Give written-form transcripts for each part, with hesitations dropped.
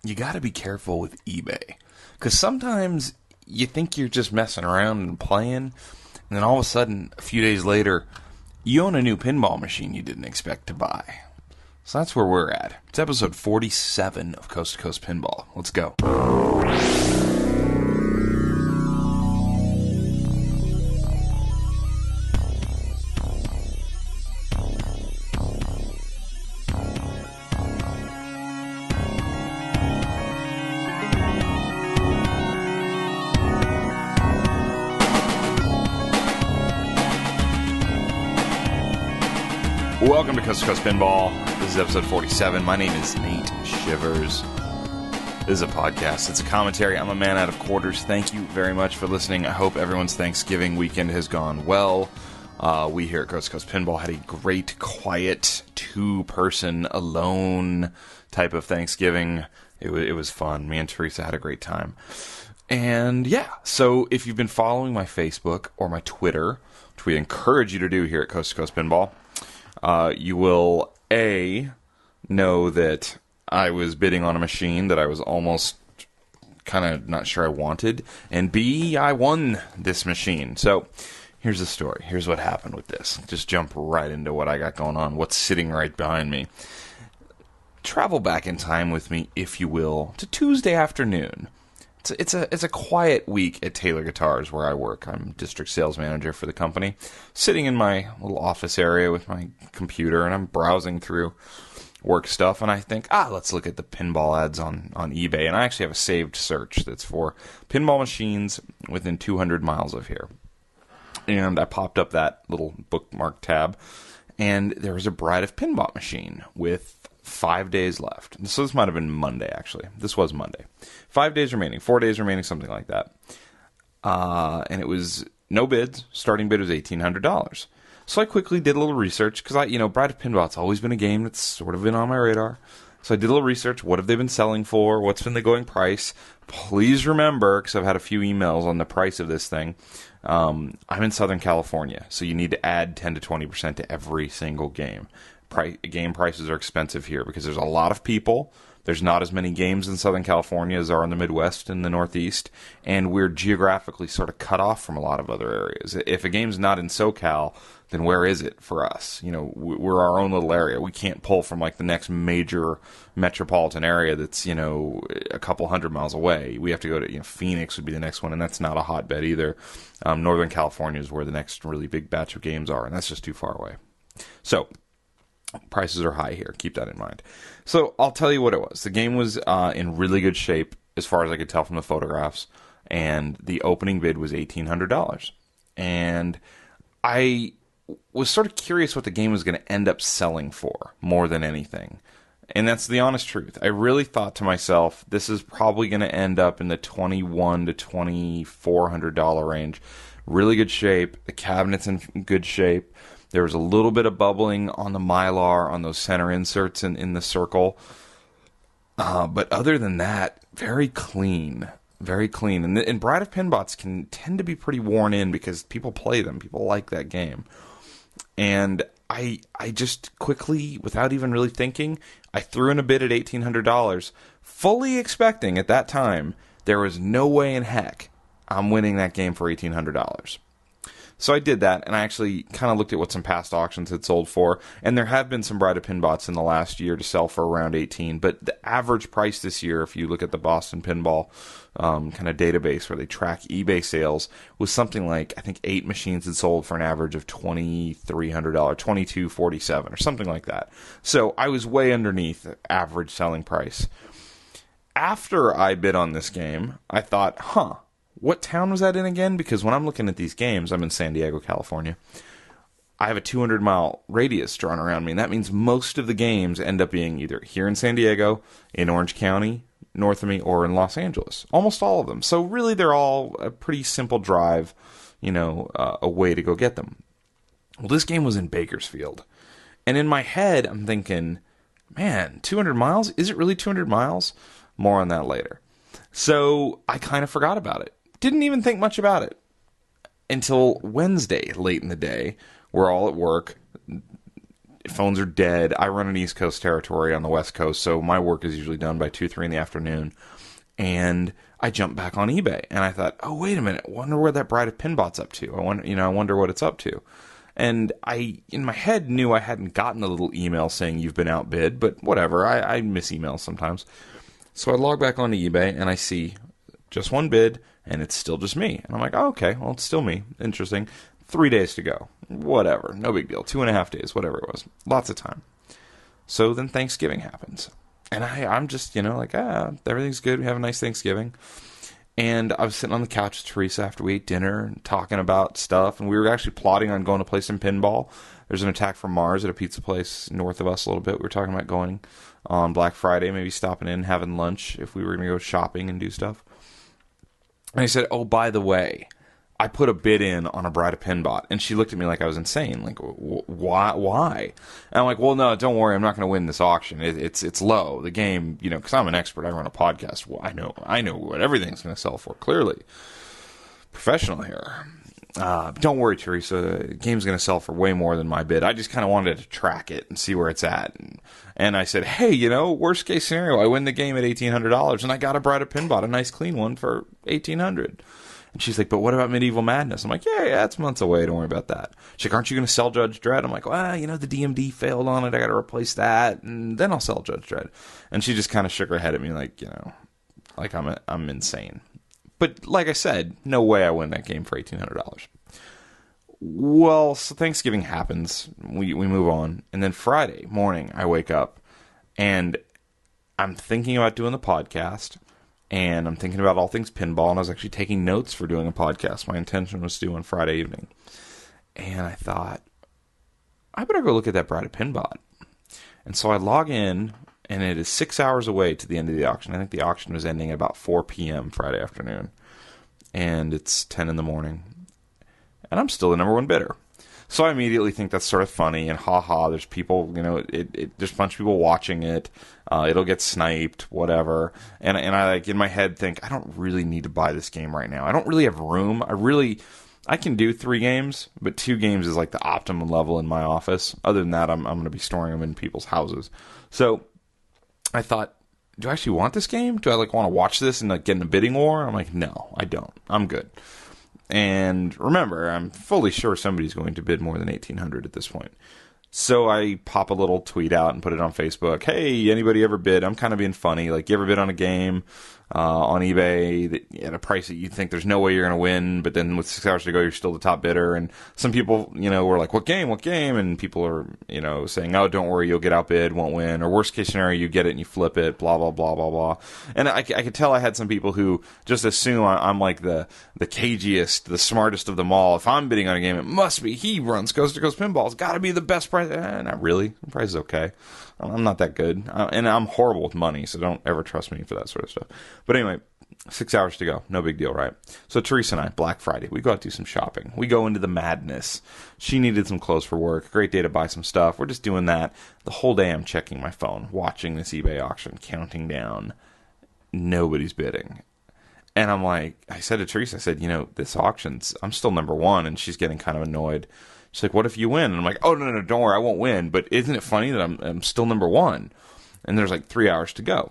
you got to be careful with eBay. Because sometimes you think you're just messing around and playing, and then all of a sudden, a few days later, you own a new pinball machine you didn't expect to buy. So that's where we're at. It's episode 47 of Coast to Coast Pinball. Let's go. Welcome to Coast to Coast Pinball. This is episode 47. My name is Nate Shivers. This is a podcast. It's a commentary. I'm a man out of quarters. Thank you very much for listening. I hope everyone's Thanksgiving weekend has gone well. We here at Coast to Coast Pinball had a great, quiet, two-person, alone type of Thanksgiving. It was fun. Me and Teresa had a great time. And yeah, so if you've been following my Facebook or my Twitter, which we encourage you to do here at Coast to Coast Pinball, you will, A, know that I was bidding on a machine that I was almost kind of not sure I wanted, and B, I won this machine. So, here's the story. Here's what happened with this. Just jump right into what I got going on, what's sitting right behind me. Travel back in time with me, if you will, to Tuesday afternoon. It's a quiet week at Taylor Guitars where I work. I'm district sales manager for the company. Sitting in my little office area with my computer, and I'm browsing through work stuff, and I think, let's look at the pinball ads on eBay. And I actually have a saved search that's for pinball machines within 200 miles of here. And I popped up that little bookmark tab, and there was a Bride of Pinball machine with 5 days left. So this might have been Monday, actually. This was Monday. 5 days remaining, 4 days remaining, something like that. And it was no bids. Starting bid was $1,800. So I quickly did a little research, because Bride of Pinball, it's always been a game that's sort of been on my radar. So I did a little research. What have they been selling for? What's been the going price? Please remember, because I've had a few emails on the price of this thing, I'm in Southern California, so you need to add 10 to 20% to every single game. Game prices are expensive here because there's a lot of people. There's not as many games in Southern California as there are in the Midwest and the Northeast, and we're geographically sort of cut off from a lot of other areas. If a game's not in SoCal, then where is it for us? We're our own little area. We can't pull from like the next major metropolitan area that's, a couple hundred miles away. We have to go to, Phoenix would be the next one, and that's not a hotbed either. Northern California is where the next really big batch of games are, and that's just too far away. So prices are high here. Keep that in mind. So I'll tell you what it was. The game was in really good shape as far as I could tell from the photographs, and the opening bid was $1,800. And I was sort of curious what the game was going to end up selling for more than anything. And that's the honest truth. I really thought to myself, this is probably going to end up in the $2,100 to $2,400 range. Really good shape. The cabinet's in good shape. There was a little bit of bubbling on the Mylar, on those center inserts in the circle. But other than that, very clean. Very clean. And Bride of Pinbots can tend to be pretty worn in because people play them. People like that game. And I just quickly, without even really thinking, I threw in a bid at $1,800, fully expecting at that time there was no way in heck I'm winning that game for $1,800. So I did that, and I actually kind of looked at what some past auctions had sold for, and there have been some Bride of Pinbots in the last year to sell for around $18, but the average price this year, if you look at the Boston Pinball kind of database where they track eBay sales, was something like, I think 8 machines had sold for an average of $2,300, $2,247, or something like that. So I was way underneath the average selling price. After I bid on this game, I thought, what town was that in again? Because when I'm looking at these games, I'm in San Diego, California. I have a 200-mile radius drawn around me, and that means most of the games end up being either here in San Diego, in Orange County, north of me, or in Los Angeles. Almost all of them. So really, they're all a pretty simple drive, a way to go get them. Well, this game was in Bakersfield. And in my head, I'm thinking, man, 200 miles? Is it really 200 miles? More on that later. So I kind of forgot about it. Didn't even think much about it until Wednesday, late in the day. We're all at work. phones are dead. I run an East Coast territory on the West Coast, so my work is usually done by 2, 3 in the afternoon. And I jumped back on eBay, and I thought, oh, wait a minute, I wonder where that Bride of Pinbot's up to. I wonder what it's up to. And I, in my head, knew I hadn't gotten a little email saying you've been outbid, but whatever, I miss emails sometimes. So I log back onto eBay, and I see just one bid, and it's still just me. And I'm like, oh, okay, well, it's still me. Interesting. 3 days to go. Whatever, no big deal. 2.5 days, whatever it was. Lots of time. So then Thanksgiving happens. And I'm just, everything's good. We have a nice Thanksgiving. And I was sitting on the couch with Teresa after we ate dinner and talking about stuff. And we were actually plotting on going to play some pinball. There's an Attack from Mars at a pizza place north of us a little bit. We were talking about going on Black Friday, maybe stopping in, having lunch if we were going to go shopping and do stuff. And he said, oh, by the way, I put a bid in on a Bride of Pinbot. And she looked at me like I was insane. Like, why? And I'm like, well, no, don't worry. I'm not going to win this auction. It's low. The game, because I'm an expert. I run a podcast. Well, I know what everything's going to sell for, clearly. Professional here. Don't worry, Teresa. The game's going to sell for way more than my bid. I just kind of wanted to track it and see where it's at. And I said, hey, worst case scenario, I win the game at $1,800. And I got a Bride of Pinbot, a nice clean one for $1,800. And she's like, but what about Medieval Madness? I'm like, yeah, it's months away. Don't worry about that. She's like, aren't you going to sell Judge Dredd? I'm like, well, the DMD failed on it. I got to replace that, and then I'll sell Judge Dredd. And she just kind of shook her head at me like, like I'm insane. But like I said, no way I win that game for $1,800. Well, so Thanksgiving happens. We move on. And then Friday morning, I wake up, and I'm thinking about doing the podcast. And I'm thinking about all things pinball, and I was actually taking notes for doing a podcast. My intention was to do on Friday evening. And I thought, I better go look at that Bride of Pinbot. And so I log in, and it is 6 hours away to the end of the auction. I think the auction was ending at about 4 p.m. Friday afternoon. And it's 10 in the morning. And I'm still the number one bidder. So I immediately think that's sort of funny, and there's people, there's a bunch of people watching it. It'll get sniped, whatever. And I in my head think, I don't really need to buy this game right now. I don't really have room. I can do 3 games, but 2 games is like the optimum level in my office. Other than that, I'm going to be storing them in people's houses. So I thought, do I actually want this game? Do I want to watch this and get in a bidding war? I'm like, no, I don't. I'm good. And remember, I'm fully sure somebody's going to bid more than $1,800 at this point. So I pop a little tweet out and put it on Facebook. Hey, anybody ever bid? I'm kind of being funny. Like, you ever bid on a game on eBay at a price that you think there's no way you're going to win, but then with 6 hours to go, you're still the top bidder? And some people, were like, what game? And people are, saying, oh, don't worry, you'll get outbid, won't win. Or worst case scenario, you get it and you flip it, blah, blah, blah, blah, blah. And I could tell I had some people who just assume I'm like the cagiest, the smartest of them all. If I'm bidding on a game, it must be he runs Coast2Coast Pinball. It's got to be the best price. Not really. The price is okay. I'm not that good. And I'm horrible with money, so don't ever trust me for that sort of stuff. But anyway, 6 hours to go. No big deal, right? So Teresa and I, Black Friday, we go out do some shopping. We go into the madness. She needed some clothes for work. Great day to buy some stuff. We're just doing that. The whole day I'm checking my phone, watching this eBay auction, counting down. Nobody's bidding. And I'm like, I said to Teresa, I said, this auction's, I'm still number one, and she's getting kind of annoyed. She's like, what if you win? And I'm like, oh, no, don't worry, I won't win. But isn't it funny that I'm still number one? And there's 3 hours to go.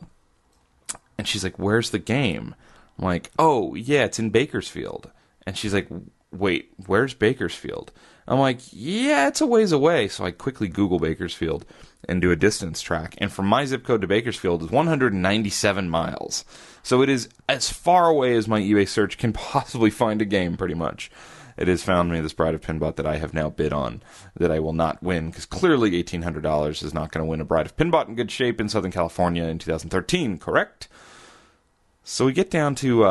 And she's like, where's the game? I'm like, oh, yeah, it's in Bakersfield. And she's like, wait, where's Bakersfield? I'm like, yeah, it's a ways away. So I quickly Google Bakersfield and do a distance track. And from my zip code to Bakersfield is 197 miles. So it is as far away as my eBay search can possibly find a game, pretty much. It has found me this Bride of Pinbot that I have now bid on, that I will not win, because clearly $1,800 is not going to win a Bride of Pinbot in good shape in Southern California in 2013, correct? So we get down to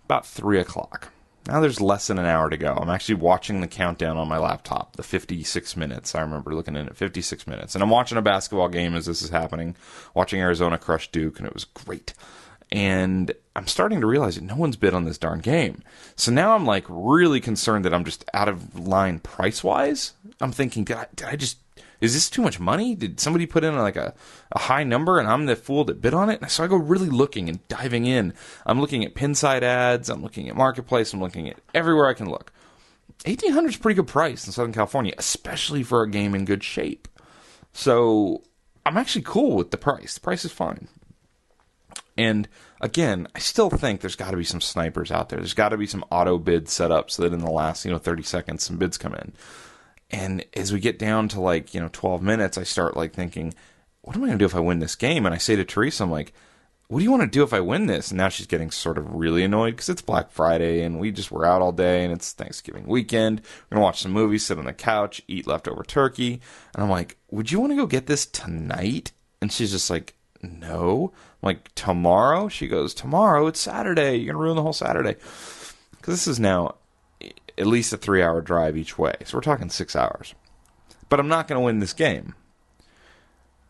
about 3 o'clock. Now there's less than an hour to go. I'm actually watching the countdown on my laptop, the 56 minutes. I remember looking at it, 56 minutes. And I'm watching a basketball game as this is happening, watching Arizona crush Duke, and it was great. And I'm starting to realize that no one's bid on this darn game. So now I'm really concerned that I'm just out of line price-wise. I'm thinking, did I just... Is this too much money? Did somebody put in a high number and I'm the fool that bid on it? So I go really looking and diving in. I'm looking at Pinside ads. I'm looking at Marketplace. I'm looking at everywhere I can look. $1,800 is a pretty good price in Southern California, especially for a game in good shape. So I'm actually cool with the price. The price is fine. And again, I still think there's got to be some snipers out there. There's got to be some auto bids set up so that in the last 30 seconds some bids come in. And as we get down to 12 minutes, I start thinking, what am I going to do if I win this game? And I say to Teresa, I'm like, what do you want to do if I win this? And now she's getting sort of really annoyed because it's Black Friday and we're out all day and it's Thanksgiving weekend. We're going to watch some movies, sit on the couch, eat leftover turkey. And I'm like, would you want to go get this tonight? And she's just like, no. I'm like, tomorrow? She goes, tomorrow? It's Saturday. You're going to ruin the whole Saturday. Because this is now at least a 3-hour drive each way. So we're talking 6 hours. But I'm not going to win this game.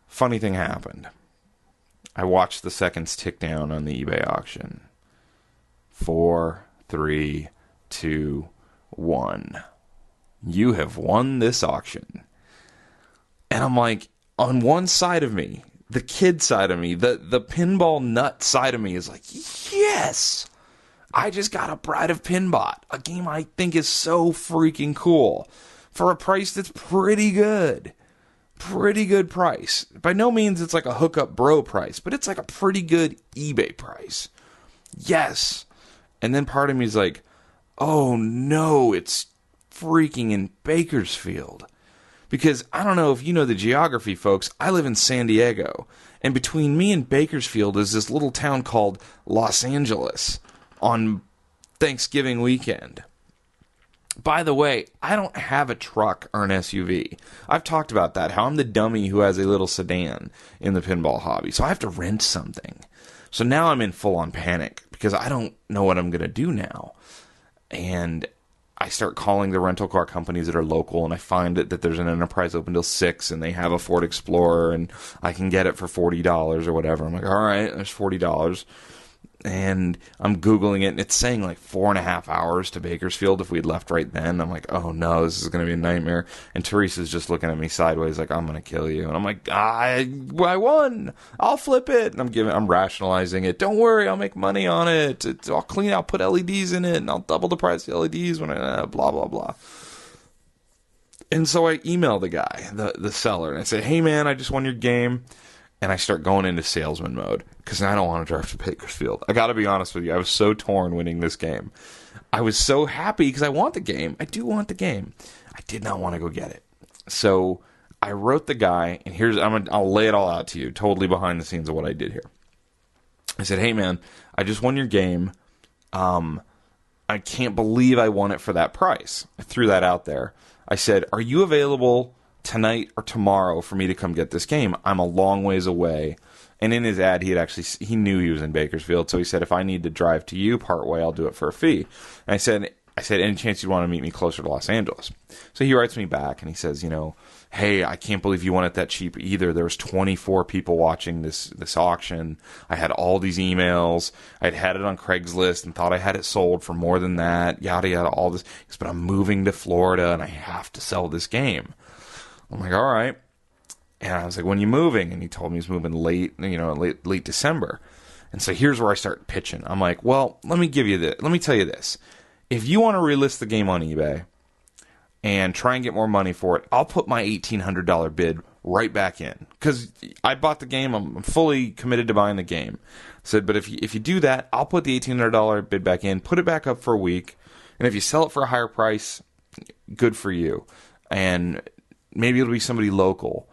Funny thing happened. I watched the seconds tick down on the eBay auction. 4, 3, 2, 1. You have won this auction. And I'm like, on one side of me, the kid side of me, the pinball nut side of me is like, yes! I just got a Bride of Pinbot, a game I think is so freaking cool, for a price that's pretty good. Pretty good price. By no means it's like a hookup bro price, but it's like a pretty good eBay price. Yes. And then part of me is like, oh no, it's freaking in Bakersfield. Because I don't know if you know the geography, folks. I live in San Diego. And between me and Bakersfield is this little town called Los Angeles on Thanksgiving weekend. By the way, I don't have a truck or an SUV. I've talked about that, how I'm the dummy who has a little sedan in the pinball hobby. So I have to rent something. So now I'm in full-on panic because I don't know what I'm going to do now. And I start calling the rental car companies that are local, and I find that there's an Enterprise open till 6, and they have a Ford Explorer, and I can get it for $40 or whatever. I'm like, all right, there's $40. And I'm Googling it, and it's saying 4.5 hours to Bakersfield if we'd left right then. I'm like, oh no, this is going to be a nightmare. And Teresa's just looking at me sideways like, I'm going to kill you. And I'm like, I won. I'll flip it. And I'm rationalizing it. Don't worry, I'll make money on it. I'll clean it. I'll put LEDs in it, and I'll double the price of LEDs when I blah, blah, blah. And so I email the guy, the seller, and I say, hey man, I just won your game. And I start going into salesman mode because I don't want to drive to Bakersfield. I got to be honest with you. I was so torn winning this game. I was so happy because I want the game. I do want the game. I did not want to go get it. So I wrote the guy, and I'll lay it all out to you, totally behind the scenes of what I did here. I said, hey man, I just won your game. I can't believe I won it for that price. I threw that out there. I said, are you available tonight or tomorrow for me to come get this game? I'm a long ways away. And in his ad, he knew he was in Bakersfield, so he said, if I need to drive to you part way, I'll do it for a fee. And I said, any chance you'd want to meet me closer to Los Angeles? So he writes me back, and he says, hey, I can't believe you won it that cheap either. There was 24 people watching this auction. I had all these emails. I'd had it on Craigslist and thought I had it sold for more than that, yada, yada, all this. But I'm moving to Florida, and I have to sell this game. I'm like, all right. And I was like, when are you moving? And he told me he's moving late December. And so here's where I start pitching. I'm like, well, let me tell you this. If you want to relist the game on eBay and try and get more money for it, I'll put my $1,800 bid right back in. Because I bought the game. I'm fully committed to buying the game. I said, but if you do that, I'll put the $1,800 bid back in, put it back up for a week. And if you sell it for a higher price, good for you. And maybe it'll be somebody local,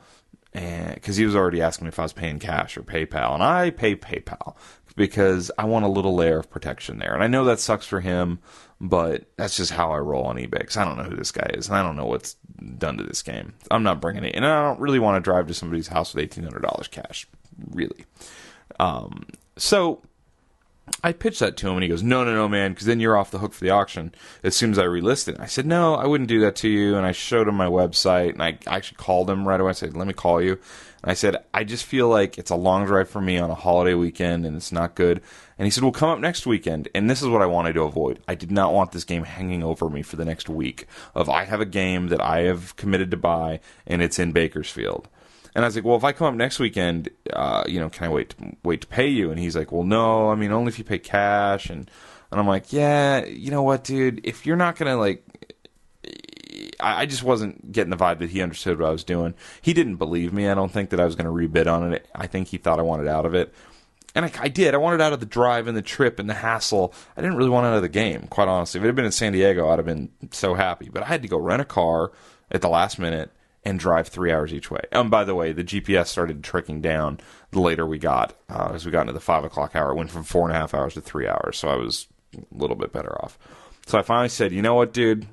because he was already asking me if I was paying cash or PayPal, and I pay PayPal because I want a little layer of protection there. And I know that sucks for him, but that's just how I roll on eBay, because I don't know who this guy is, and I don't know what's done to this game. I'm not bringing it, and I don't really want to drive to somebody's house with $1,800 cash, really. So I pitched that to him, and he goes, no, man, because then you're off the hook for the auction as soon as I relist it. I said, no, I wouldn't do that to you, and I showed him my website, and I actually called him right away. I said, let me call you. And I said, I just feel like it's a long drive for me on a holiday weekend, and it's not good. And he said, well, come up next weekend. And this is what I wanted to avoid. I did not want this game hanging over me for the next week of I have a game that I have committed to buy, and it's in Bakersfield. And I was like, well, if I come up next weekend, can I wait to pay you? And he's like, well, no, I mean, only if you pay cash. And I'm like, yeah, you know what, dude? If you're not going to, I just wasn't getting the vibe that he understood what I was doing. He didn't believe me. I don't think that I was going to rebid on it. I think he thought I wanted out of it. And I did. I wanted out of the drive and the trip and the hassle. I didn't really want out of the game, quite honestly. If it had been in San Diego, I'd have been so happy. But I had to go rent a car at the last minute and drive 3 hours each way. By the way, the GPS started tricking down the later we got. As we got into the 5 o'clock hour, it went from 4.5 hours to 3 hours. So I was a little bit better off. So I finally said, you know what, dude?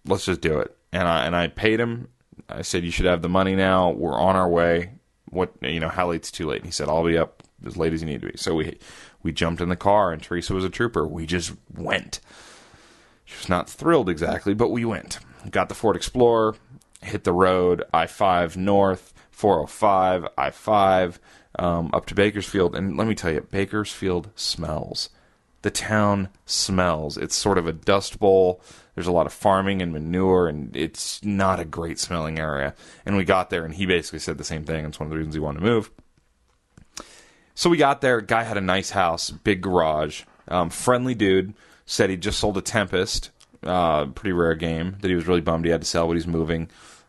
Let's just do it. And I paid him. I said, you should have the money now. We're on our way. How late's too late? And he said, I'll be up as late as you need to be. So we jumped in the car, and Teresa was a trooper. We just went. She was not thrilled exactly, but we went. Got the Ford Explorer, hit the road, I-5 north, 405, I-5, up to Bakersfield. And let me tell you, Bakersfield smells. The town smells. It's sort of a dust bowl. There's a lot of farming and manure, and it's not a great smelling area. And we got there, and he basically said the same thing. It's one of the reasons he wanted to move. So we got there. Guy had a nice house, big garage, friendly dude. Said he just sold a Tempest, pretty rare game, that he was really bummed he had to sell, but he's moving,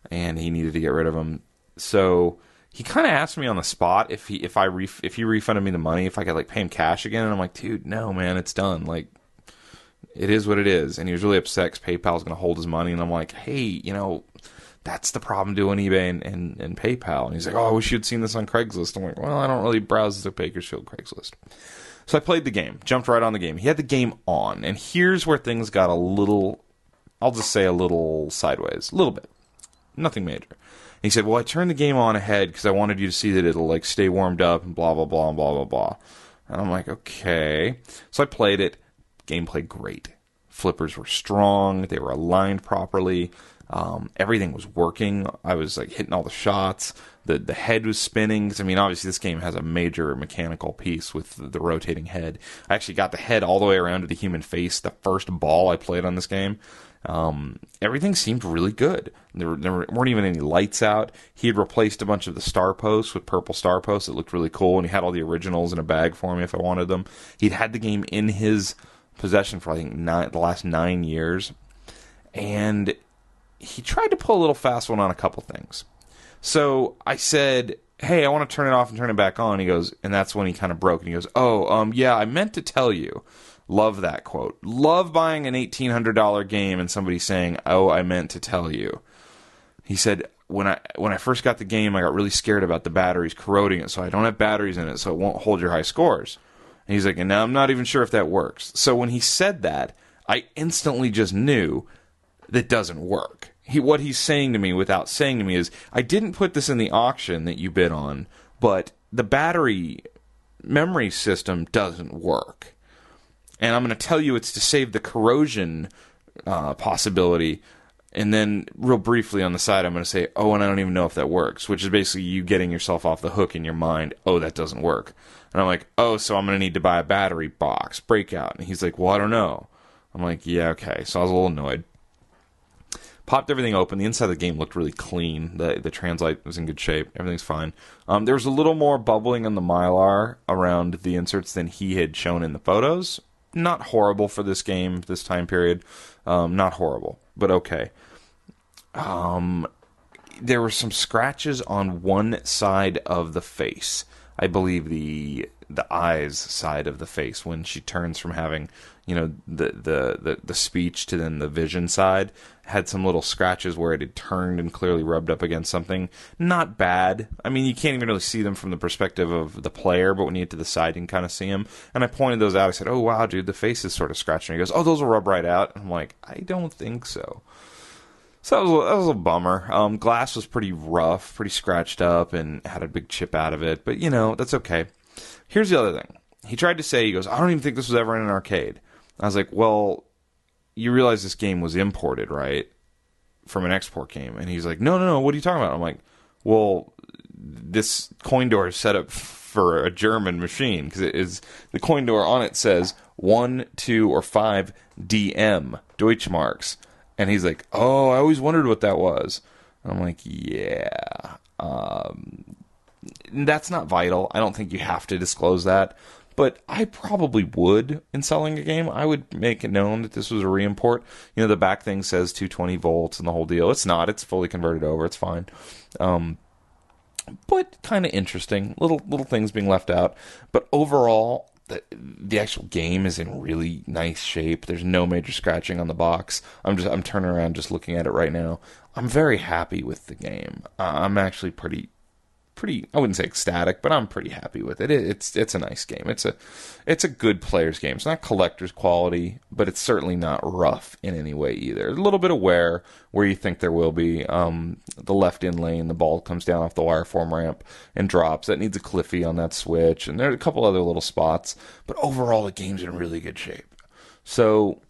and he needed to get rid of him. So he kind of asked me on the spot if he refunded me the money, if I could pay him cash again. And I'm like, dude, no, man, it's done. It is what it is. And he was really upset because PayPal's going to hold his money. And I'm like, hey, that's the problem doing eBay and PayPal. And he's like, oh, I wish you'd seen this on Craigslist. I'm like, well, I don't really browse the Bakersfield Craigslist. So I played the game, jumped right on the game. He had the game on. And here's where things got a little, I'll just say a little sideways. A little bit. Nothing major. And he said, well, I turned the game on ahead because I wanted you to see that it'll stay warmed up and blah, blah, blah, and blah, blah, blah. And I'm like, okay. So I played it. Game played great. Flippers were strong. They were aligned properly. Everything was working. I was hitting all the shots. The head was spinning. Obviously this game has a major mechanical piece with the rotating head. I actually got the head all the way around to the human face the first ball I played on this game. Everything seemed really good. There weren't even any lights out. He had replaced a bunch of the star posts with purple star posts that looked really cool, and he had all the originals in a bag for me if I wanted them. He'd had the game in his possession for, I think, the last 9 years. And he tried to pull a little fast one on a couple things. So I said, hey, I want to turn it off and turn it back on. He goes, and that's when he kind of broke. And he goes, yeah, I meant to tell you. Love that quote. Love buying an $1,800 game and somebody saying, oh, I meant to tell you. He said, when I first got the game, I got really scared about the batteries corroding it, so I don't have batteries in it, so it won't hold your high scores. And he's like, and now I'm not even sure if that works. So when he said that, I instantly just knew that doesn't work. What he's saying to me without saying to me is, I didn't put this in the auction that you bid on, but the battery memory system doesn't work. And I'm going to tell you it's to save the corrosion possibility. And then real briefly on the side, I'm going to say, oh, and I don't even know if that works, which is basically you getting yourself off the hook in your mind. Oh, that doesn't work. And I'm like, oh, so I'm going to need to buy a battery box, breakout. And he's like, well, I don't know. I'm like, yeah, okay. So I was a little annoyed. Popped everything open. The inside of the game looked really clean. The translate was in good shape. Everything's fine. There was a little more bubbling on the Mylar around the inserts than he had shown in the photos. Not horrible for this game, this time period. Not horrible, but okay. There were some scratches on one side of the face. I believe the eyes side of the face, when she turns from having, the speech to then the vision side, had some little scratches where it had turned and clearly rubbed up against something. Not bad. You can't even really see them from the perspective of the player, but when you get to the side, you can kind of see them. And I pointed those out. I said, oh, wow, dude, the face is sort of scratching. He goes, oh, those will rub right out. And I'm like, I don't think so. So that was a bummer. Glass was pretty rough, pretty scratched up, and had a big chip out of it. But, that's okay. Here's the other thing. He tried to say, he goes, I don't even think this was ever in an arcade. I was like, well, you realize this game was imported, right? From an export game. And he's like, no, what are you talking about? I'm like, well, this coin door is set up for a German machine, because it is, the coin door on it says 1, 2, or 5 DM, Deutschmarks. And he's like, oh, I always wondered what that was. And I'm like, yeah. That's not vital. I don't think you have to disclose that. but I probably would, in selling a game, I would make it known that this was a re-import. You know, the back thing says 220 volts and the whole deal. It's not. It's fully converted over. It's fine. But kind of interesting. Little things being left out. But overall, the actual game is in really nice shape. There's no major scratching on the box. I'm turning around just looking at it right now. I'm very happy with the game. I'm actually pretty, I wouldn't say ecstatic, but I'm pretty happy with it. It's a nice game. It's a good player's game. It's not collector's quality, but it's certainly not rough in any way either. A little bit of wear where you think there will be. The left in lane, the ball comes down off the wireform ramp and drops. That needs a cliffy on that switch, and there are a couple other little spots. But overall, the game's in really good shape. So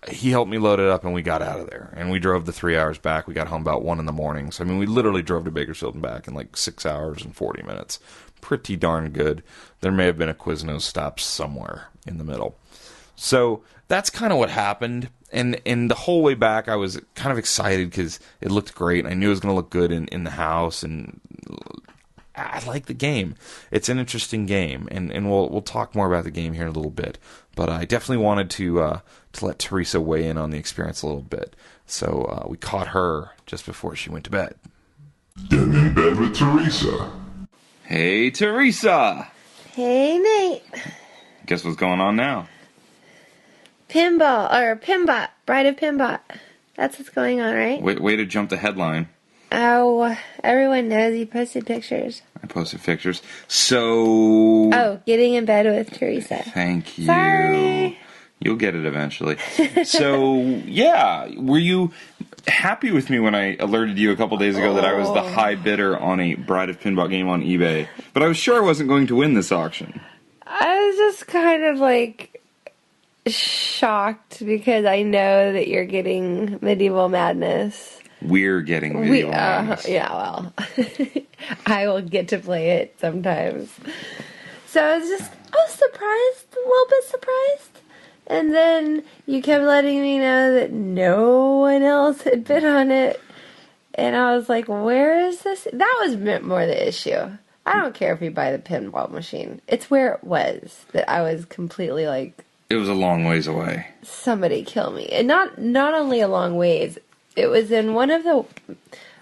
he helped me load it up, and we got out of there. And we drove the 3 hours back. We got home about 1 in the morning. So, I mean, we literally drove to Bakersfield and back in like 6 hours and 40 minutes. Pretty darn good. There may have been a Quiznos stop somewhere in the middle. So that's kind of what happened. And the whole way back, I was kind of excited because it looked great. And I knew it was going to look good in the house. And I like the game. It's an interesting game. And we'll talk more about the game here in a little bit. But I definitely wanted to let Teresa weigh in on the experience a little bit. So we caught her just before she went to bed. Getting in bed with Teresa. Hey, Teresa! Hey, Nate. Guess what's going on now? Pinbot, Bride of Pinbot. That's what's going on, right? Way to jump the headline. Oh, everyone knows you posted pictures. I posted pictures. So... Oh, getting in bed with Teresa. Thank you. Sorry. You'll get it eventually. So, yeah. Were you happy with me when I alerted you a couple days ago that I was the high bidder on a Bride of Pinball game on eBay? But I was sure I wasn't going to win this auction. I was just kind of like shocked because I know that you're getting Medieval Madness. We're getting Medieval Madness. Yeah, well, I will get to play it sometimes. So I was surprised, a little bit surprised. And then you kept letting me know that no one else had bid on it. And I was like, where is this? That was more the issue. I don't care if you buy the pinball machine. It's where it was that I was completely like... It was a long ways away. Somebody kill me. And not only a long ways. It was in one of the...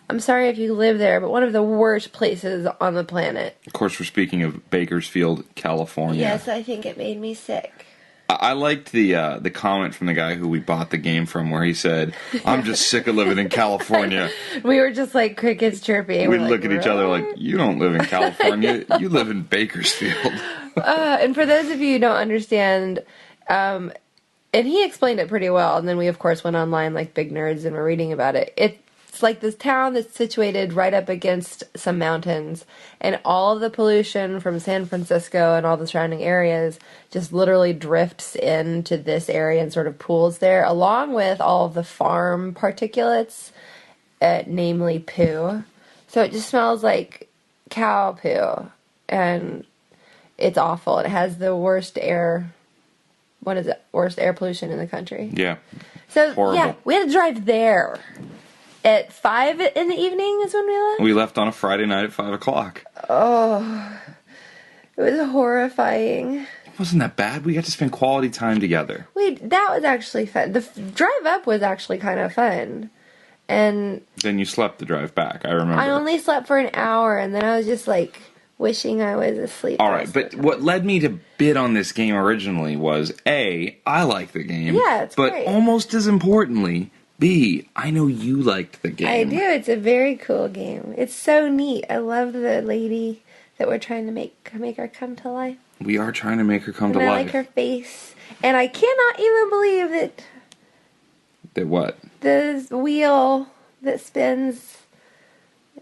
I'm sorry if you live there, but one of the worst places on the planet. Of course, we're speaking of Bakersfield, California. Yes, I think it made me sick. I liked the comment from the guy who we bought the game from where he said, I'm just sick of living in California. We were just like crickets chirping. We'd look at each other like, you don't live in California. You live in Bakersfield. And for those of you who don't understand, and he explained it pretty well, and then we of course went online like big nerds and were reading about it. It's like this town that's situated right up against some mountains, and all of the pollution from San Francisco and all the surrounding areas just literally drifts into this area and sort of pools there, along with all of the farm particulates, namely poo. So it just smells like cow poo, and it's awful. It has the worst air... What is it? Worst air pollution in the country. Yeah. So, horrible. Yeah, we had to drive there. At 5 in the evening is when we left? We left on a Friday night at 5 o'clock. Oh, it was horrifying. It wasn't that bad. We got to spend quality time together. That was actually fun. The drive up was actually kind of fun. And then you slept the drive back, I remember. I only slept for an hour, and then I was just like wishing I was asleep. All right, but what led me to bid on this game originally was, A, I like the game. Yeah, it's but great. But almost as importantly, B, I know you liked the game. I do. It's a very cool game. It's so neat. I love the lady that we're trying to make her come to life. We are trying to make her come to I life. like her face. And I cannot even believe that... That what? The wheel that spins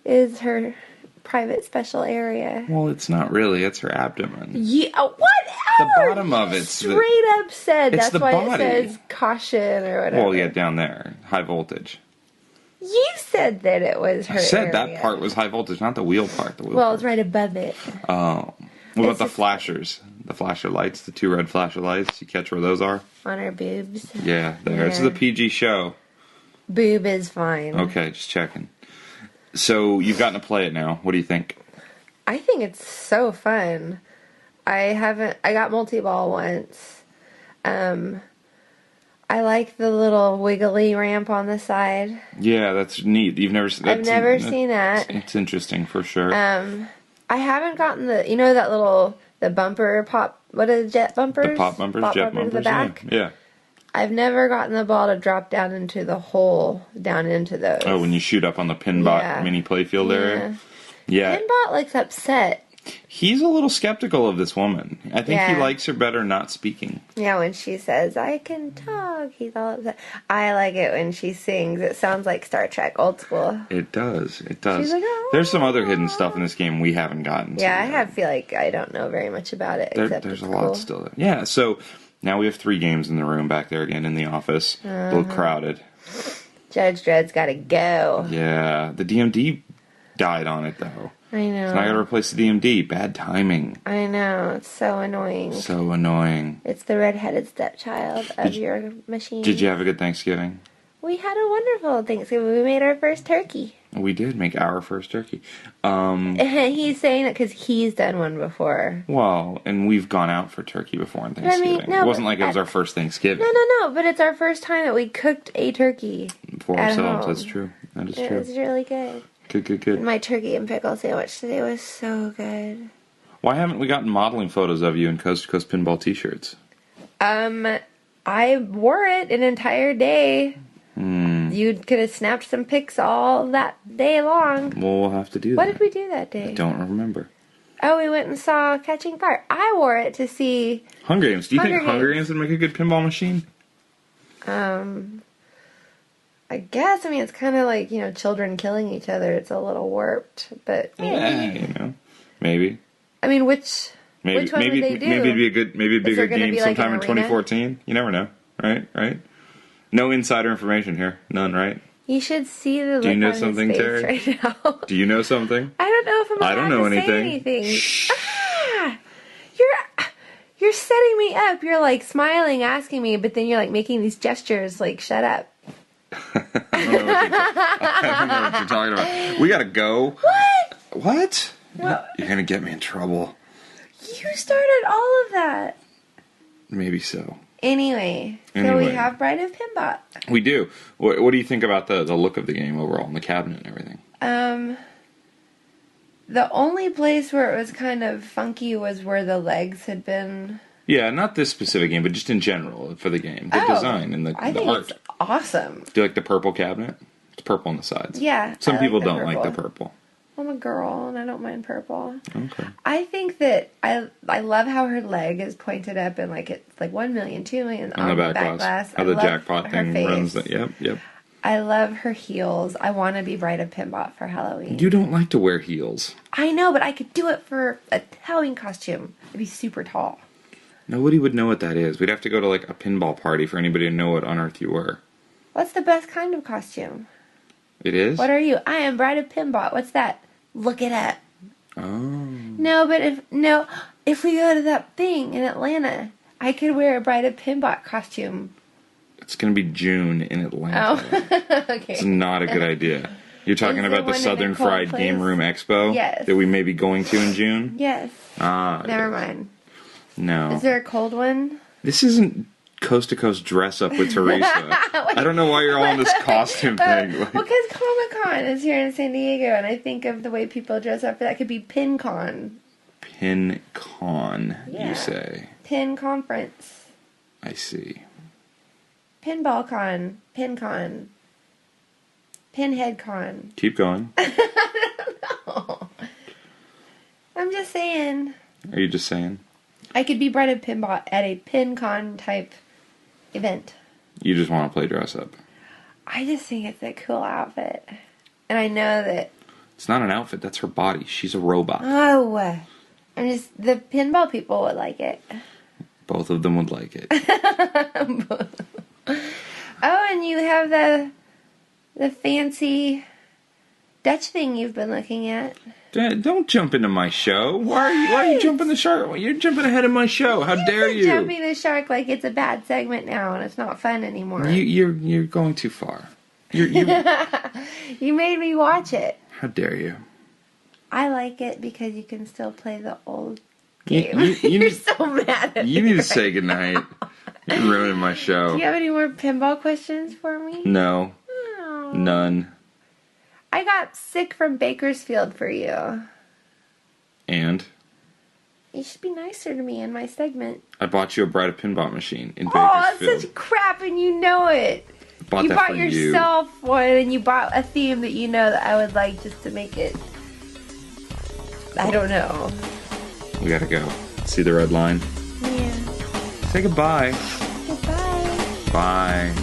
is her private special area. Well, it's not really. It's her abdomen. Yeah, whatever! The bottom of it's... Straight up said. It's That's why body. it says caution or whatever. Well, yeah, down there. High voltage. You said that it was her I said area. that part was high voltage, not the wheel part. The wheel Well, part. it's right above it. Oh. What about the flashers? The flasher lights, the 2 red flasher lights. You catch where those are? On her boobs. Yeah, there. Yeah. This is a PG show. Boob is fine. Okay, just checking. So, you've gotten to play it now. What do you think? I think it's so fun. I haven't. I got multi-ball once. I like the little wiggly ramp on the side. Yeah, that's neat. I've never seen that. It's interesting for sure. I haven't gotten the bumper pop. What are the jet bumpers? The pop bumpers, jet bumpers. The back. Yeah. I've never gotten the ball to drop down into the hole, down into those. Oh, when you shoot up on the Pinbot mini playfield area? Yeah. Pinbot looks upset. He's a little skeptical of this woman. I think he likes her better not speaking. Yeah, when she says, I can talk, he's all upset. I like it when she sings. It sounds like Star Trek, old school. It does. It does. She's like, oh. There's some other hidden stuff in this game we haven't gotten to. Yeah, I feel like I don't know very much about it. There's a lot still there. Yeah, so now we have 3 games in the room back there again in the office. A little crowded. Judge Dredd's got to go. Yeah, the DMD died on it, though. I know. So now I gotta replace the DMD. Bad timing. I know. It's so annoying. So annoying. It's the redheaded stepchild of your machine. Did you have a good Thanksgiving? We had a wonderful Thanksgiving. We made our first turkey. We did make our first turkey. He's saying it because he's done one before. Well, and we've gone out for turkey before on Thanksgiving. It wasn't like it was our first Thanksgiving. No, but it's our first time that we cooked a turkey for ourselves. Home. That's true. That is true. It was really good. Good. My turkey and pickle sandwich today was so good. Why haven't we gotten modeling photos of you in Coast2Coast Pinball t-shirts? I wore it an entire day. You could have snapped some pics all that day long. Well, we'll have to do that. What did we do that day? I don't remember. Oh, we went and saw Catching Fire. I wore it to see Hunger Games. Do you think Hunger Games would make a good pinball machine? I guess. I mean, it's kind of like, children killing each other. It's a little warped, but yeah, maybe. I mean, which one would they do? Maybe it'd be a good game sometime in 2014. You never know, right? No insider information here, none, right? You should see the look Do you know on something, his face Terry? right now. Do you know something? I don't know if I'm allowed to say anything. Shh. You're setting me up. You're like smiling, asking me, but then you're like making these gestures like, shut up. I don't know what you're talking about. We gotta go. What? You're gonna get me in trouble. You started all of that. Maybe so. Anyway, so we have Bride of Pinbot. We do. What do you think about the look of the game overall, and the cabinet and everything? The only place where it was kind of funky was where the legs had been. Yeah, not this specific game, but just in general for the game. The design and the think art. It's awesome. Do you like the purple cabinet? It's purple on the sides. Yeah. Some people don't like the purple. I'm a girl and I don't mind purple. Okay. I think that I love how her leg is pointed up and like it's like 1 million, 2 million on the back glass. How the jackpot thing runs. Yep. I love her heels. I want to be Bride of Pinbot for Halloween. You don't like to wear heels. I know, but I could do it for a Halloween costume. I'd be super tall. Nobody would know what that is. We'd have to go to like a pinball party for anybody to know what on earth you were. What's the best kind of costume? It is? What are you? I am Bride of Pinbot. What's that? Look it up. Oh. No, but if we go to that thing in Atlanta, I could wear a Bride of Pinbot costume. It's going to be June in Atlanta. Oh, okay. It's not a good idea. You're talking about the Southern Fried Game Room Expo? Yes. That we may be going to in June? Yes. Never mind. No. Is there a cold one? This isn't Coast2Coast Dress Up with Teresa. I don't know why you're all on this costume thing. Well, because Comic-Con is here in San Diego, and I think of the way people dress up for that could be PinCon. PinCon, you say? Pin Conference. I see. Pinball Con. PinCon. Pinhead Con. Keep going. I don't know. I'm just saying. Are you just saying? I could be Bride of Pinbot at a PinCon type event. You just want to play dress up. I just think it's a cool outfit. And I know that... It's not an outfit, that's her body. She's a robot. Oh. I'm just... The pinball people would like it. Both of them would like it. Oh, and you have the fancy Dutch thing you've been looking at. Don't jump into my show. Why are you jumping the shark? You're jumping ahead of my show. How dare you? You're jumping the shark like it's a bad segment now and it's not fun anymore. You're going too far. You made me watch it. How dare you? I like it because you can still play the old game. You're so mad at me. You need to say goodnight. You're ruining my show. Do you have any more pinball questions for me? No. Oh. None. I got sick from Bakersfield for you. And? You should be nicer to me in my segment. I bought you a Bride of Pinball machine in Oh, Bakersfield. that's such crap and you know it. You bought yourself one and you bought a theme that you know that I would like just to make it... I don't know. We gotta go. See the red line? Yeah. Say goodbye. Goodbye. Bye.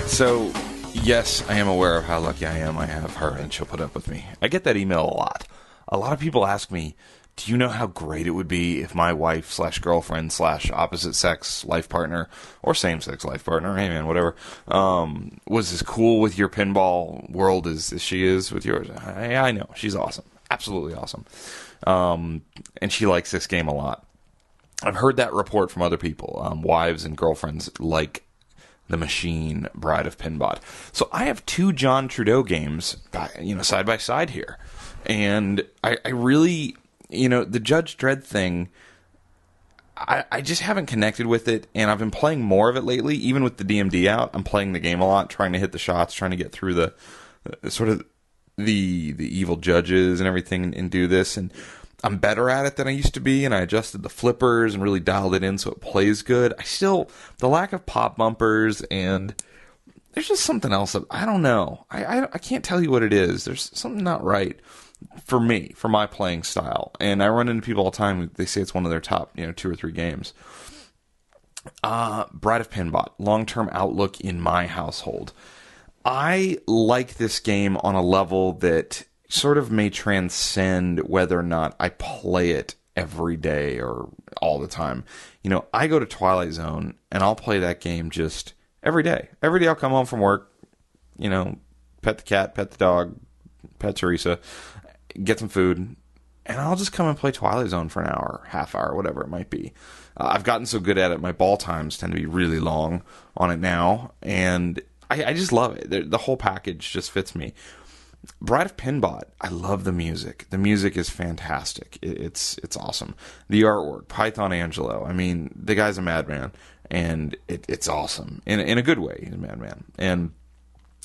So, yes, I am aware of how lucky I am. I have her and she'll put up with me. I get that email a lot. A lot of people ask me, do you know how great it would be if my wife / girlfriend / opposite sex life partner or same sex life partner, hey man, whatever, was as cool with your pinball world as she is with yours? I know. She's awesome. Absolutely awesome. And she likes this game a lot. I've heard that report from other people, wives and girlfriends like the machine Bride of Pinball. So I have 2 John Trudeau games, side by side here. And I really, the Judge Dredd thing, I just haven't connected with it, and I've been playing more of it lately. Even with the DMD out, I'm playing the game a lot, trying to hit the shots, trying to get through the sort of the evil judges and everything and do this. And I'm better at it than I used to be, and I adjusted the flippers and really dialed it in so it plays good. The lack of pop bumpers, and there's just something else. I don't know. I can't tell you what it is. There's something not right for me, for my playing style. And I run into people all the time, they say it's one of their top, 2 or 3 games. Bride of Pinball, long-term outlook in my household. I like this game on a level that sort of may transcend whether or not I play it every day or all the time. I go to Twilight Zone and I'll play that game just every day. Every day I'll come home from work, pet the cat, pet the dog, pet Teresa, get some food, and I'll just come and play Twilight Zone for an hour, half hour, whatever it might be. I've gotten so good at it, my ball times tend to be really long on it now, and I just love it. The whole package just fits me. Bride of Pinball, I love the music. The music is fantastic. It's awesome. The artwork, Python Angelo. I mean, the guy's a madman, and it's awesome in a good way. He's a madman, and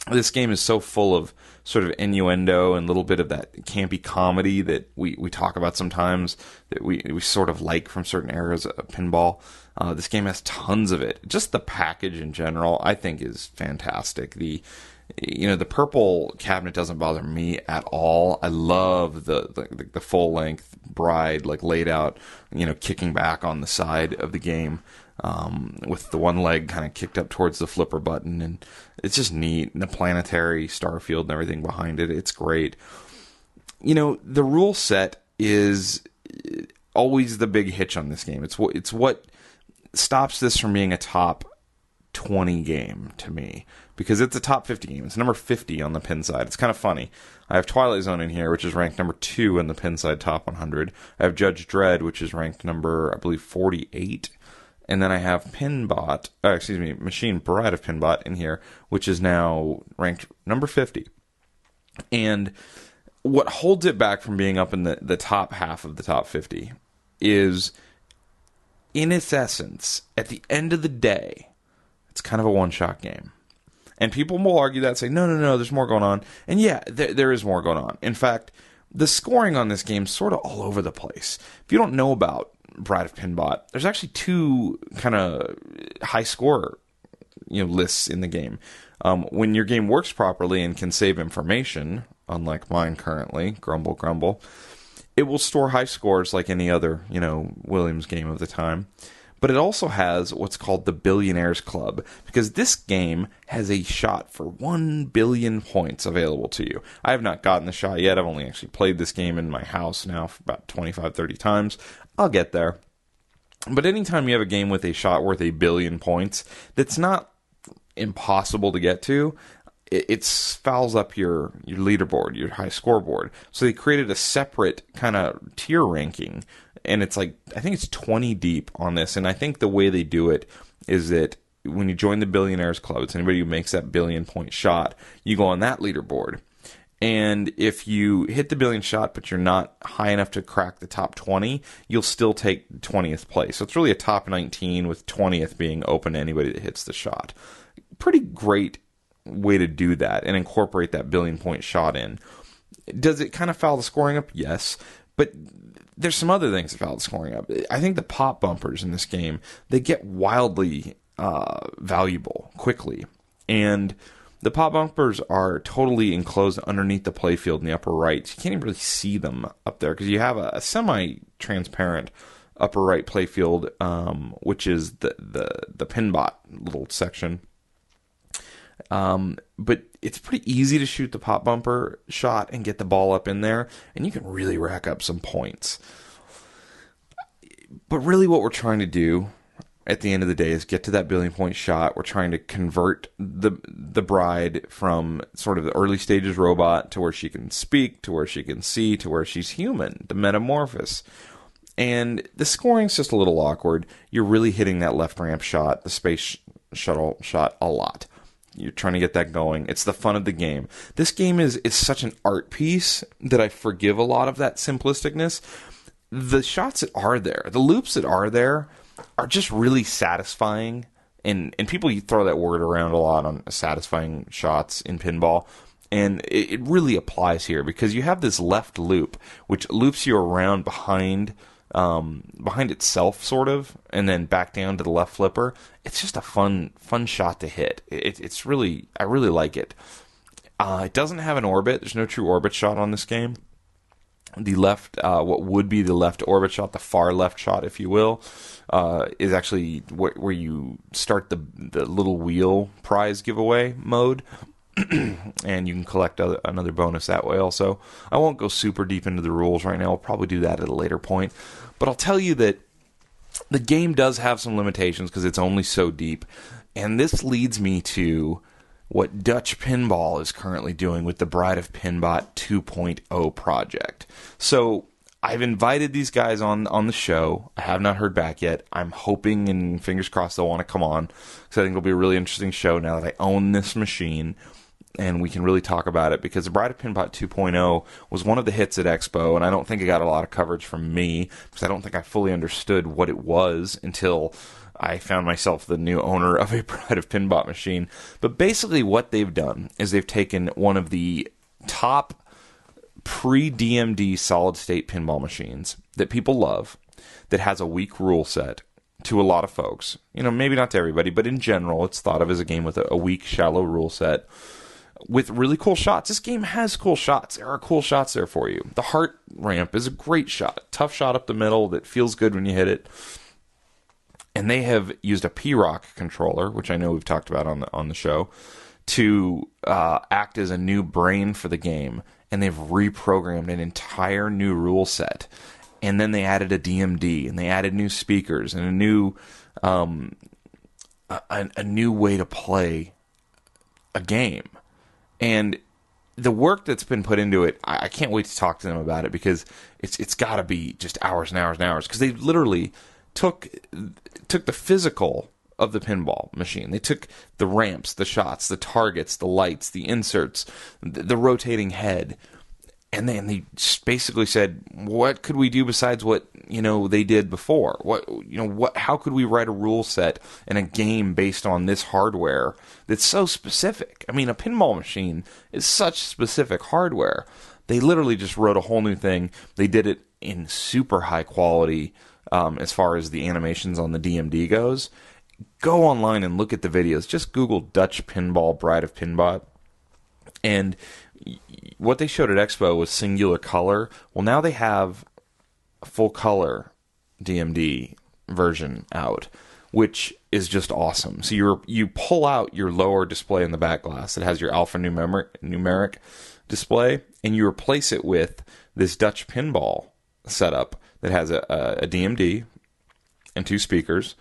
this game is so full of sort of innuendo and a little bit of that campy comedy that we talk about sometimes, that we sort of like from certain eras of pinball. This game has tons of it. Just the package in general, I think, is fantastic. The purple cabinet doesn't bother me at all. I love the full length Bride, laid out, kicking back on the side of the game, with the one leg kind of kicked up towards the flipper button, and it's just neat. And the planetary starfield and everything behind it, it's great. The rule set is always the big hitch on this game. It's what stops this from being a top 20 game to me, because it's a top 50 game. It's number 50 on the pin side. It's kind of funny. I have Twilight Zone in here, which is ranked number 2 in the pin side top 100. I have Judge Dredd, which is ranked number, I believe, 48. And then I have Machine Bride of Pinball in here, which is now ranked number 50. And what holds it back from being up in the top half of the top 50 is, in its essence, at the end of the day, it's kind of a one-shot game. And people will argue that, say, no, there's more going on. And yeah, there is more going on. In fact, the scoring on this game is sort of all over the place. If you don't know about Bride of Pinball, there's actually 2 kind of high score lists in the game. When your game works properly and can save information, unlike mine currently, grumble, it will store high scores like any other, Williams game of the time. But it also has what's called the Billionaires Club, because this game has a shot for 1 billion points available to you. I have not gotten the shot yet. I've only actually played this game in my house now for about 25, 30 times. I'll get there. But anytime you have a game with a shot worth 1 billion points, that's not impossible to get to. It fouls up your leaderboard, your high scoreboard. So they created a separate kind of tier ranking, and it's I think it's 20 deep on this. And I think the way they do it is that when you join the Billionaires Club, it's anybody who makes that 1 billion point shot, you go on that leaderboard. And if you hit the billion shot, but you're not high enough to crack the top 20, you'll still take 20th place. So it's really a top 19 with 20th being open to anybody that hits the shot. Pretty great way to do that and incorporate that billion point shot in. Does it kind of foul the scoring up? Yes. But there's some other things that foul the scoring up. I think the pop bumpers in this game, they get wildly valuable quickly. And the pop bumpers are totally enclosed underneath the playfield in the upper right. So you can't even really see them up there because you have a semi-transparent upper right playfield, which is the pinbot little section. But it's pretty easy to shoot the pop bumper shot and get the ball up in there, and you can really rack up some points. But really what we're trying to do at the end of the day is get to that billion point shot. We're trying to convert the bride from sort of the early stages robot to where she can speak, to where she can see, to where she's human, the metamorphosis. And the scoring's just a little awkward. You're really hitting that left ramp shot, the space shuttle shot, a lot. You're trying to get that going. It's the fun of the game. This game is such an art piece that I forgive a lot of that simplisticness. The shots that are there, the loops that are there, are just really satisfying. And people throw that word around a lot on satisfying shots in pinball. And it really applies here because you have this left loop, which loops you around behind itself, sort of, and then back down to the left flipper. It's just a fun shot to hit. It's really, I really like it. It doesn't have an orbit. There's no true orbit shot on this game. The left, what would be the left orbit shot, the far left shot, if you will, is actually where you start the little wheel prize giveaway mode. And you can collect another bonus that way also. I won't go super deep into the rules right now. I'll probably do that at a later point. But I'll tell you that the game does have some limitations because it's only so deep. And this leads me to what Dutch Pinball is currently doing with the Bride of Pinbot 2.0 project. So I've invited these guys on the show. I have not heard back yet. I'm hoping and fingers crossed they'll want to come on because I think it'll be a really interesting show now that I own this machine. And we can really talk about it because the Bride of Pinbot 2.0 was one of the hits at Expo, and I don't think it got a lot of coverage from me because I don't think I fully understood what it was until I found myself the new owner of a Bride of Pinbot machine. But basically what they've done is they've taken one of the top pre-DMD solid-state pinball machines that people love, that has a weak rule set to a lot of folks. You know, maybe not to everybody, but in general, it's thought of as a game with a weak, shallow rule set with really cool shots. This game has cool shots. There are cool shots there for you. The heart ramp is a great shot. Tough shot up the middle that feels good when you hit it. And they have used a P-Rock controller, which I know we've talked about on the show, to act as a new brain for the game. And they've reprogrammed an entire new rule set. And then they added a DMD, and they added new speakers, and a new way to play a game. And the work that's been put into it, I can't wait to talk to them about it because it's got to be just hours and hours and hours. Because they literally took the physical of the pinball machine. They took the ramps, the shots, the targets, the lights, the inserts, the rotating head, and then they just basically said, what could we do besides what, they did before? How could we write a rule set in a game based on this hardware that's so specific? I mean, a pinball machine is such specific hardware. They literally just wrote a whole new thing. They did it in super high quality as far as the animations on the DMD goes. Go online and look at the videos. Just Google Dutch Pinball Bride of Pinbot. And what they showed at Expo was singular color. Well, now they have a full color DMD version out, which is just awesome. So you pull out your lower display in the back glass that has your alpha numeric display, and you replace it with this Dutch Pinball setup that has a DMD and two speakers.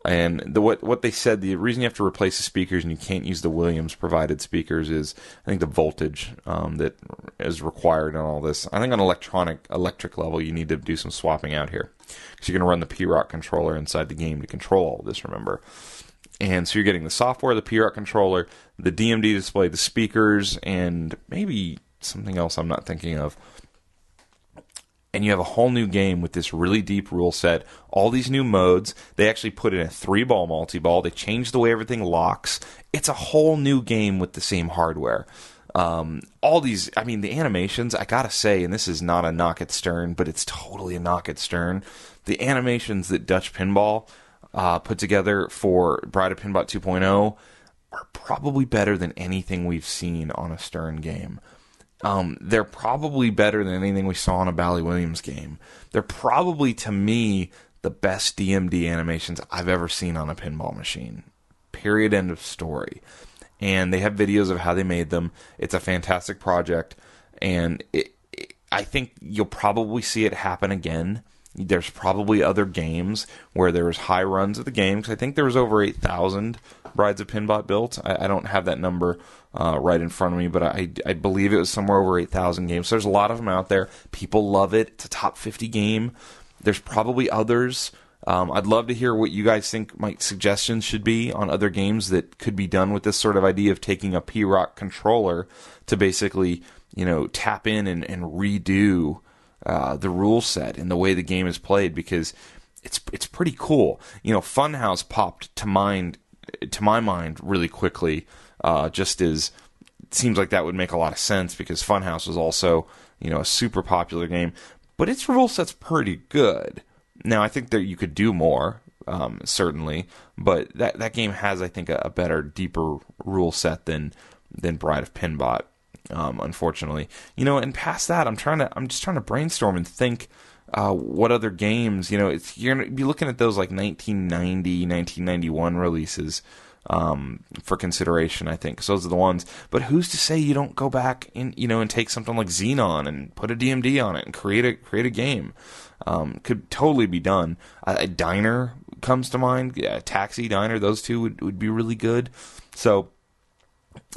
And what they said, the reason you have to replace the speakers and you can't use the Williams provided speakers is, I think, the voltage that is required in all this. I think on electric level, you need to do some swapping out here. Because you're going to run the P-Rock controller inside the game to control all of this, remember. And so you're getting the software, the P-Rock controller, the DMD display, the speakers, and maybe something else I'm not thinking of. And you have a whole new game with this really deep rule set, all these new modes. They actually put in a 3-ball multi-ball. They changed the way everything locks. It's a whole new game with the same hardware. All these, I mean, the animations, I gotta say, and this is not a knock at Stern, but it's totally a knock at Stern. The animations that Dutch Pinball put together for Bride of Pinball 2.0 are probably better than anything we've seen on a Stern game. They're probably better than anything we saw in a Bally Williams game. They're probably, to me, the best DMD animations I've ever seen on a pinball machine. Period, end of story. And they have videos of how they made them. It's a fantastic project, and I think you'll probably see it happen again. There's probably other games where there was high runs of the game, because I think there was over 8,000 Brides of Pinbot built. I don't have that number right in front of me, but I believe it was somewhere over 8,000 games. So there's a lot of them out there. People love it. It's a top 50 game. There's probably others. I'd love to hear what you guys think my suggestions should be on other games that could be done with this sort of idea of taking a P-Rock controller to basically, tap in and redo the rule set and the way the game is played, because it's pretty cool. Funhouse popped to my mind really quickly, just as it seems like that would make a lot of sense, because Funhouse was also, a super popular game, but its rule set's pretty good. Now, I think that you could do more, certainly, but that game has, I think, a better, deeper rule set than Bride of Pinbot, unfortunately. And past that, I'm just trying to brainstorm and think what other games, you're going to be looking at those like 1990, 1991 releases for consideration, I think, 'cause those are the ones. But who's to say you don't go back and take something like Xenon and put a DMD on it and create a game? Could totally be done. A Diner comes to mind. Yeah, Taxi, Diner, those two would be really good. So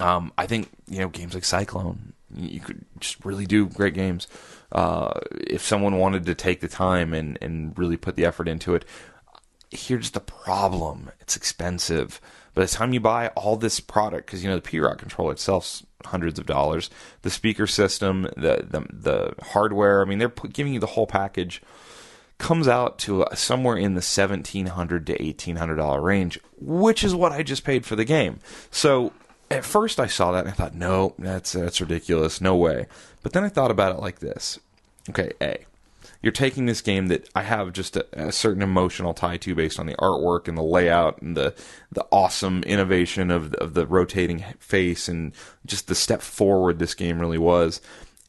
I think games like Cyclone, you could just really do great games if someone wanted to take the time and really put the effort into it. Here's the problem: it's expensive. By the time you buy all this product, because the P-Rock controller itself's hundreds of dollars, the speaker system, the hardware, I mean, they're giving you the whole package, comes out to somewhere in the $1,700 to $1,800 range, which is what I just paid for the game. So at first I saw that and I thought, no, that's ridiculous, no way. But then I thought about it like this. Okay, you're taking this game that I have just a certain emotional tie to based on the artwork and the layout and the awesome innovation of the rotating face and just the step forward this game really was.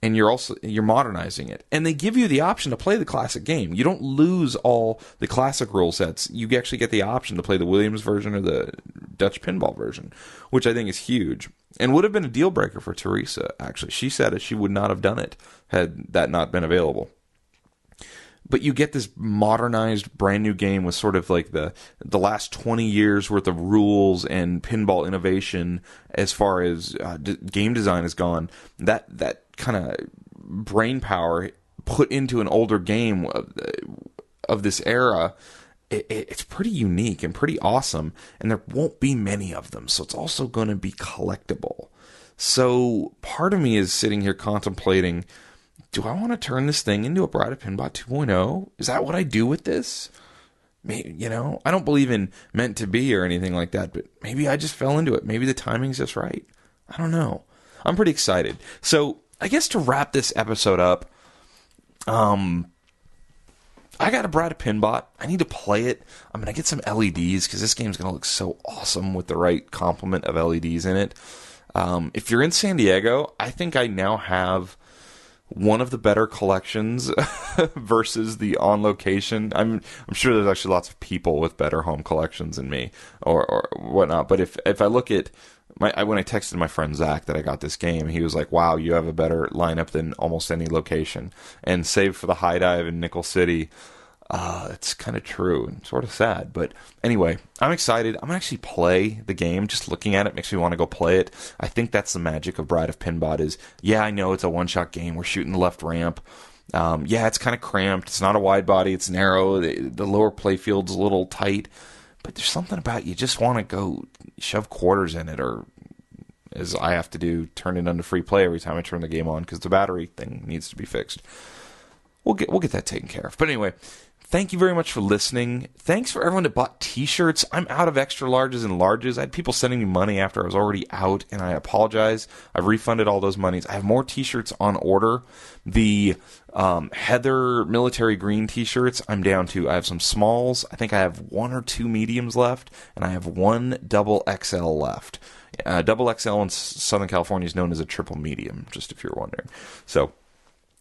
And you're modernizing it. And they give you the option to play the classic game. You don't lose all the classic rule sets. You actually get the option to play the Williams version or the Dutch Pinball version, which I think is huge. And would have been a deal breaker for Teresa, actually. She said it. She would not have done it had that not been available. But you get this modernized, brand new game with sort of like the last 20 years worth of rules and pinball innovation as far as game design has gone. That kind of brain power put into an older game of this era, it's pretty unique and pretty awesome. And there won't be many of them, so it's also going to be collectible. So part of me is sitting here contemplating, do I want to turn this thing into a Bride of Pinbot 2.0? Is that what I do with this? Maybe, I don't believe in meant to be or anything like that, but maybe I just fell into it. Maybe the timing's just right. I don't know. I'm pretty excited. So I guess to wrap this episode up, I got a Bride of Pinbot. I need to play it. I'm going to get some LEDs because this game's going to look so awesome with the right complement of LEDs in it. If you're in San Diego, I think I now have one of the better collections versus the on location. I'm sure there's actually lots of people with better home collections than me or whatnot. But if I look at when I texted my friend Zach that I got this game, he was like, "Wow, you have a better lineup than almost any location." And save for the High Dive in Nickel City, it's kind of true and sort of sad. But anyway, I'm excited. I'm going to actually play the game. Just looking at it makes me want to go play it. I think that's the magic of Bride of Pinbot is, yeah, I know it's a one-shot game. We're shooting the left ramp. Yeah, it's kind of cramped. It's not a wide body. It's narrow. The lower playfield's a little tight. But there's something about you just want to go shove quarters in it or as I have to do, turn it into free play every time I turn the game on because the battery thing needs to be fixed. We'll get that taken care of. But anyway, thank you very much for listening. Thanks for everyone that bought T-shirts. I'm out of extra larges and larges. I had people sending me money after I was already out, and I apologize. I've refunded all those monies. I have more T-shirts on order. The Heather military green T-shirts, I'm down to. I have some smalls. I think I have 1 or 2 mediums left, and I have 1 double XL left. Double XL in Southern California is known as a triple medium, just if you're wondering. So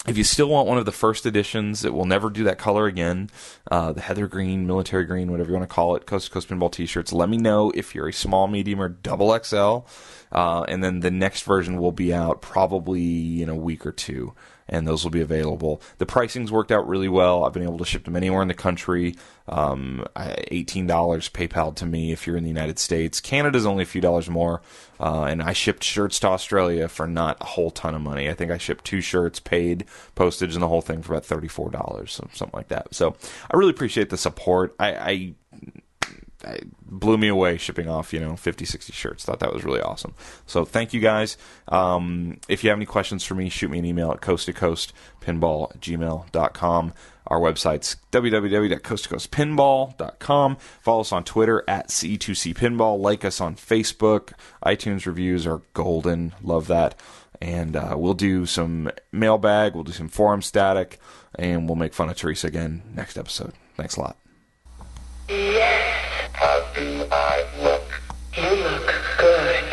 if you still want one of the first editions, it will never do that color again. The Heather green, military green, whatever you want to call it, Coast to Coast Pinball T-shirts. Let me know if you're a small, medium, or double XL. And then the next version will be out probably in a week or 2. And those will be available. The pricing's worked out really well. I've been able to ship them anywhere in the country. $18 PayPal to me if you're in the United States. Canada's only a few dollars more. And I shipped shirts to Australia for not a whole ton of money. I think I shipped 2 shirts, paid postage and the whole thing for about $34, something like that. So I really appreciate the support. I blew me away shipping off, 50, 60 shirts. Thought that was really awesome. So thank you guys. If you have any questions for me, shoot me an email at coast2coastpinball@gmail.com. Our website's www.coast2coastpinball.com. Follow us on Twitter at C2C Pinball. Like us on Facebook. iTunes reviews are golden. Love that. And we'll do some mailbag. We'll do some forum static. And we'll make fun of Teresa again next episode. Thanks a lot. Yes. How do I look? You look good.